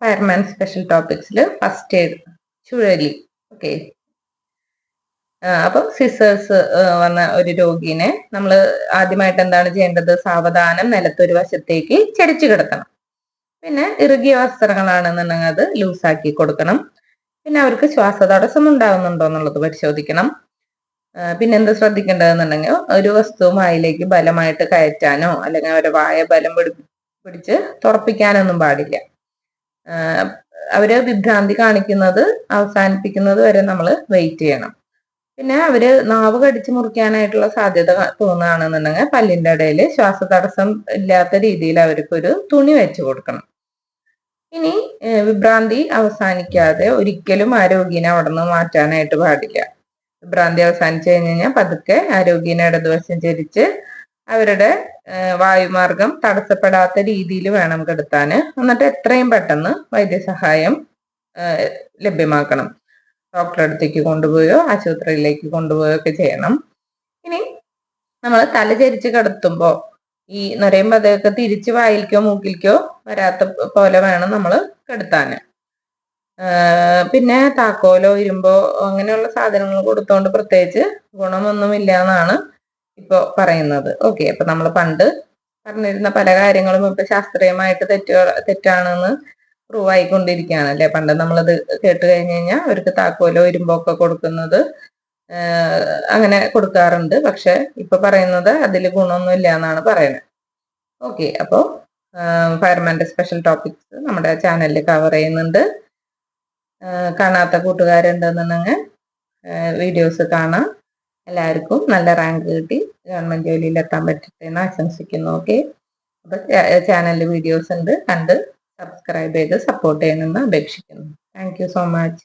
Fireman special ടോപ്പിക്സിൽ first aid ചുഴലി. Okay, അപ്പം scissors വന്ന ഒരു രോഗീനെ നമ്മൾ ആദ്യമായിട്ട് എന്താണ് ചെയ്യേണ്ടത്? സാവധാനം നിലത്തൊരു വശത്തേക്ക് ചരിച്ചു കിടത്തണം. പിന്നെ ഇറുകിയ വസ്ത്രങ്ങളാണെന്നുണ്ടെങ്കിൽ അത് ലൂസാക്കി കൊടുക്കണം. പിന്നെ അവർക്ക് ശ്വാസതടസ്സം ഉണ്ടാകുന്നുണ്ടോ എന്നുള്ളത് പരിശോധിക്കണം. പിന്നെ എന്ത് ശ്രദ്ധിക്കേണ്ടതെന്നുണ്ടെങ്കിൽ ഒരു വസ്തു വായിലേക്ക് ബലമായിട്ട് കയറ്റാനോ അല്ലെങ്കിൽ അവരെ വായ ബലം പിടിച്ച് തുറപ്പിക്കാനൊന്നും പാടില്ല. അവര് വിഭ്രാന്തി കാണിക്കുന്നത് അവസാനിപ്പിക്കുന്നത് വരെ നമ്മൾ വെയിറ്റ് ചെയ്യണം. പിന്നെ അവര് നാവ് കടിച്ചു മുറിക്കാനായിട്ടുള്ള സാധ്യത തോന്നുകയാണെന്നുണ്ടെങ്കിൽ പല്ലിന്റെ ഇടയിൽ ശ്വാസതടസ്സം ഇല്ലാത്ത രീതിയിൽ അവർക്കൊരു തുണി വെച്ചു കൊടുക്കണം. ഇനി വിഭ്രാന്തി അവസാനിക്കാതെ ഒരിക്കലും ആ രോഗീനെ അവിടെ നിന്ന് മാറ്റാനായിട്ട് പാടില്ല. വിഭ്രാന്തി അവസാനിച്ചു കഴിഞ്ഞാൽ പതുക്കെ ആ രോഗീനെ ഇടതുവശം ചരിച്ച് അവരുടെ വായുമാർഗം തടസ്സപ്പെടാത്ത രീതിയിൽ വേണം കിടത്താന്. എന്നിട്ട് എത്രയും പെട്ടെന്ന് വൈദ്യസഹായം ലഭ്യമാക്കണം. ഡോക്ടറെ അടുത്തേക്ക് കൊണ്ടുപോയോ ആശുപത്രിയിലേക്ക് കൊണ്ടുപോയോ ഒക്കെ ചെയ്യണം. ഇനി നമ്മൾ തല ചരിച്ച് കിടത്തുമ്പോൾ ഈ നൊരയും പതയൊക്കെ തിരിച്ച് വായിലേക്കോ മൂക്കിലേക്കോ വരാത്ത പോലെ വേണം നമ്മൾ കിടത്താന്. പിന്നെ താക്കോലോ ഇരുമ്പോ അങ്ങനെയുള്ള സാധനങ്ങൾ കൊടുത്തോണ്ട് പ്രത്യേകിച്ച് ഗുണമൊന്നുമില്ല എന്നാണ് ഇപ്പൊ പറയുന്നത്. ഓക്കെ, അപ്പൊ നമ്മൾ പണ്ട് പറഞ്ഞിരുന്ന പല കാര്യങ്ങളും ഇപ്പൊ ശാസ്ത്രീയമായിട്ട് തെറ്റാണെന്ന് പ്രൂവ് ആയിക്കൊണ്ടിരിക്കുകയാണ് അല്ലെ. പണ്ട് നമ്മളത് കേട്ട് കഴിഞ്ഞ് കഴിഞ്ഞാൽ അവർക്ക് താക്കോലോ ഇരുമ്പോ ഒക്കെ കൊടുക്കുന്നത് അങ്ങനെ കൊടുക്കാറുണ്ട്. പക്ഷെ ഇപ്പൊ പറയുന്നത് അതിൽ ഗുണമൊന്നും ഇല്ല എന്നാണ് പറയുന്നത്. ഓക്കെ, അപ്പോൾ ഫയർമാൻ്റെ സ്പെഷ്യൽ ടോപ്പിക്സ് നമ്മുടെ ചാനലിൽ കവർ ചെയ്യുന്നുണ്ട്. കാണാത്ത കൂട്ടുകാരുണ്ടെന്നുണ്ടെങ്കിൽ വീഡിയോസ് കാണാം. എല്ലാവർക്കും നല്ല റാങ്ക് കിട്ടി ഗവൺമെന്റ് ജോലിയിൽ എത്താൻ പറ്റട്ടെ എന്ന് ആശംസിക്കുന്നു. ഓക്കെ, അപ്പൊ ചാനലിൽ വീഡിയോസ് ഉണ്ട്, കണ്ട് സബ്സ്ക്രൈബ് ചെയ്ത് സപ്പോർട്ട് ചെയ്യണമെന്ന് അപേക്ഷിക്കുന്നു. Thank you so much.